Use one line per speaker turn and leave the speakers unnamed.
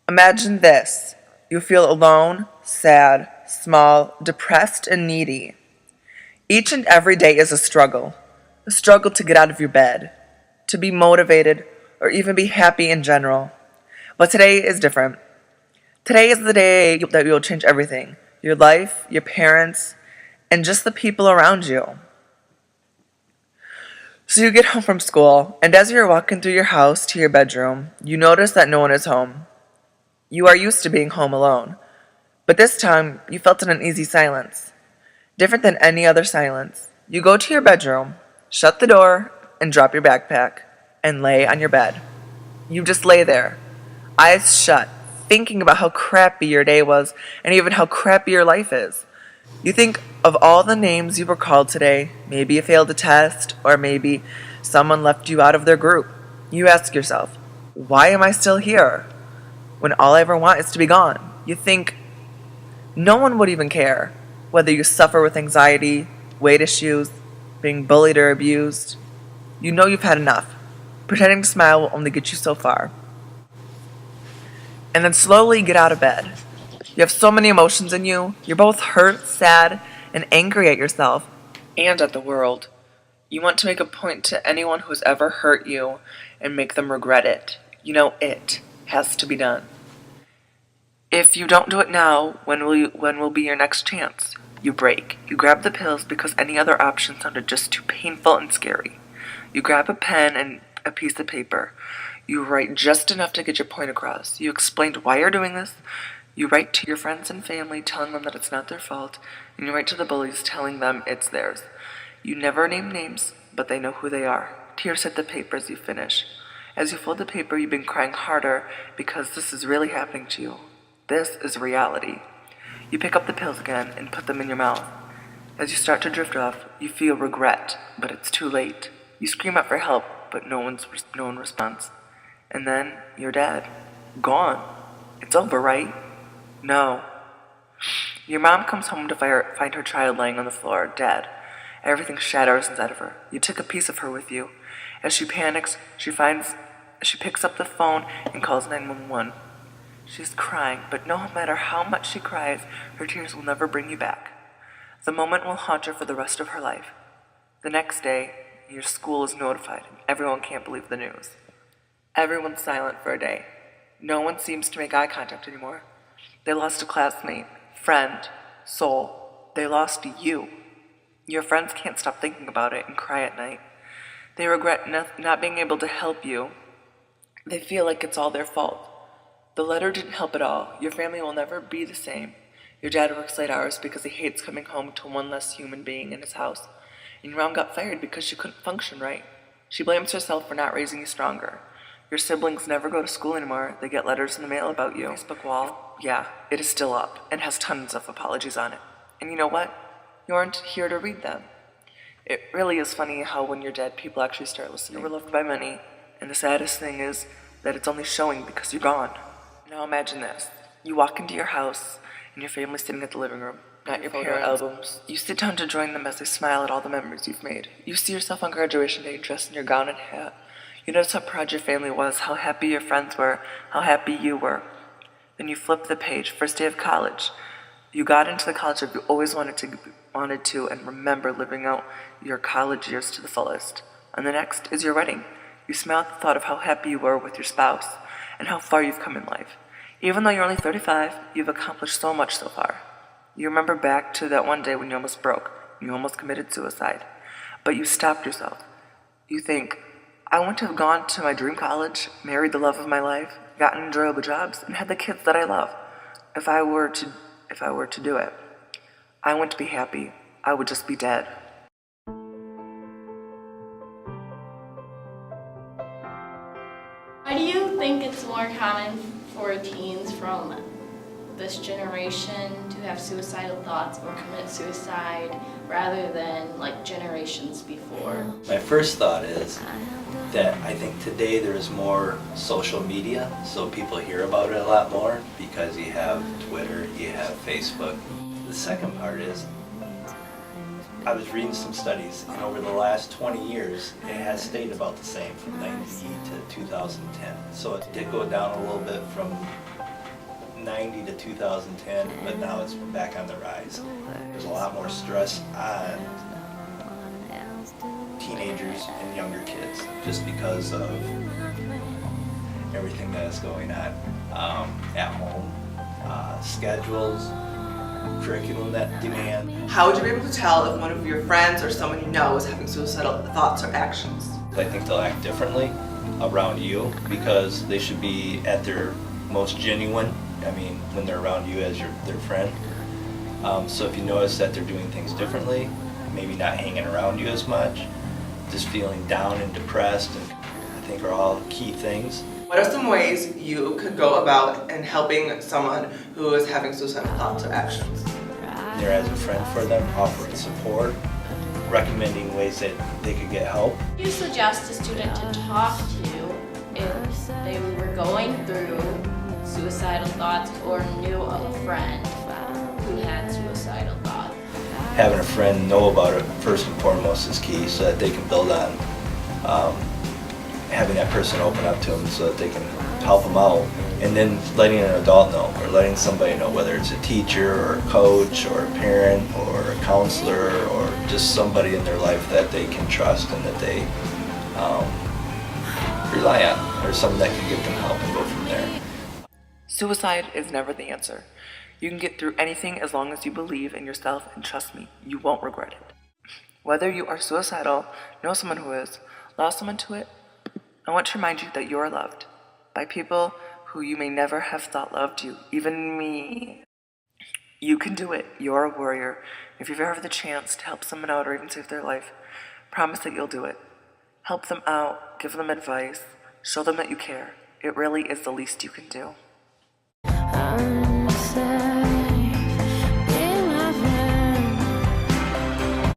Imagine this. You feel alone, sad, small, depressed, and needy. Each and every day is a struggle to get out of your bed, to be motivated, or even be happy in general. But today is different. Today is the day that will change everything: your life, your parents, and just the people around you. So you get home from school, and as you're walking through your house to your bedroom, you notice that no one is home. You are used to being home alone, but this time you felt an uneasy silence, different than any other silence. You go to your bedroom, shut the door, and drop your backpack, and lay on your bed. You just lay there, eyes shut, thinking about how crappy your day was and even how crappy your life is. You think of all the names you were called today. Maybe you failed a test, or maybe someone left you out of their group. You ask yourself, why am I still here when all I ever want is to be gone? You think no one would even care whether you suffer with anxiety, weight issues, being bullied or abused. You know you've had enough. Pretending to smile will only get you so far. And then slowly get out of bed. You have so many emotions in you. You're both hurt, sad, and angry at yourself and at the world. You want to make a point to anyone who's ever hurt you and make them regret it. You know it has to be done. If you don't do it now, when will be your next chance? You break. You grab the pills because any other option sounded just too painful and scary. You grab a pen and a piece of paper. You write just enough to get your point across. You explained why you're doing this. You write to your friends and family telling them that it's not their fault, and you write to the bullies telling them it's theirs. You never name names, but they know who they are. Tears hit the paper as you finish. As you fold the paper, you've been crying harder because this is really happening to you. This is reality. You pick up the pills again and put them in your mouth. As you start to drift off, you feel regret, but it's too late. You scream out for help, but no one responds. And then you're dead. Gone. It's over, right? No. Your mom comes home to find her child laying on the floor, dead. Everything shatters inside of her. You took a piece of her with you. As she panics, she picks up the phone and calls 911. She's crying, but no matter how much she cries, her tears will never bring you back. The moment will haunt her for the rest of her life. The next day, your school is notified, and everyone can't believe the news. Everyone's silent for a day. No one seems to make eye contact anymore. They lost a classmate, friend, soul. They lost you. Your friends can't stop thinking about it and cry at night. They regret not being able to help you. They feel like it's all their fault. The letter didn't help at all. Your family will never be the same. Your dad works late hours because he hates coming home to one less human being in his house. And your mom got fired because she couldn't function right. She blames herself for not raising you stronger. Your siblings never go to school anymore. They get letters in the mail about you. Facebook wall, yeah, it is still up and has tons of apologies on it. And you know what? You aren't here to read them. It really is funny how when you're dead, people actually start listening. You were loved by many, and the saddest thing is that it's only showing because you're gone. Now imagine this. You walk into your house, and your family's sitting at the living room, not your photo albums. You sit down to join them as they smile at all the memories you've made. You see yourself on graduation day dressed in your gown and hat. You notice how proud your family was, how happy your friends were, how happy you were. Then you flip the page, first day of college. You got into the college that you always wanted to and remember living out your college years to the fullest. And the next is your wedding. You smile at the thought of how happy you were with your spouse and how far you've come in life. Even though you're only 35, you've accomplished so much so far. You remember back to that one day when you almost broke, you almost committed suicide, but you stopped yourself. You think, I want to have gone to my dream college, married the love of my life, gotten enjoyable jobs, and had the kids that I love. If I were to do it, I wouldn't be happy. I would just be dead.
Why do you think it's more common for teens from this generation to have suicidal thoughts or commit suicide rather than like generations before?
My first thought is that I think today there's more social media, so people hear about it a lot more because you have Twitter, you have Facebook. The second part is, I was reading some studies, and over the last 20 years, it has stayed about the same from 90 to 2010. So it did go down a little bit from 90 to 2010, but now it's back on the rise. There's a lot more stress on teenagers and younger kids just because of everything that is going on at home, schedules, curriculum that demand.
How would you be able to tell if one of your friends or someone you know is having suicidal thoughts or actions?
I think they'll act differently around you because they should be at their most genuine. I mean, when they're around you as their friend. So if you notice that they're doing things differently, maybe not hanging around you as much, just feeling down and depressed, and I think are all key things.
What are some ways you could go about in helping someone who is having suicidal thoughts or actions?
There as a friend for them, offering support, recommending ways that they could get help.
You suggest a student to talk to if they were going through suicidal thoughts or knew of a friend who had suicidal thoughts.
Having a friend know about it first and foremost is key, so that they can build on having that person open up to them so that they can help them out. And then letting an adult know, or letting somebody know, whether it's a teacher or a coach or a parent or a counselor or just somebody in their life that they can trust and that they rely on, or someone that can give them help and go from there.
Suicide is never the answer. You can get through anything as long as you believe in yourself, and trust me, you won't regret it. Whether you are suicidal, know someone who is, lost someone to it, I want to remind you that you are loved by people who you may never have thought loved you, even me. You can do it. You're a warrior. If you've ever had the chance to help someone out or even save their life, promise that you'll do it. Help them out, give them advice, show them that you care. It really is the least you can do.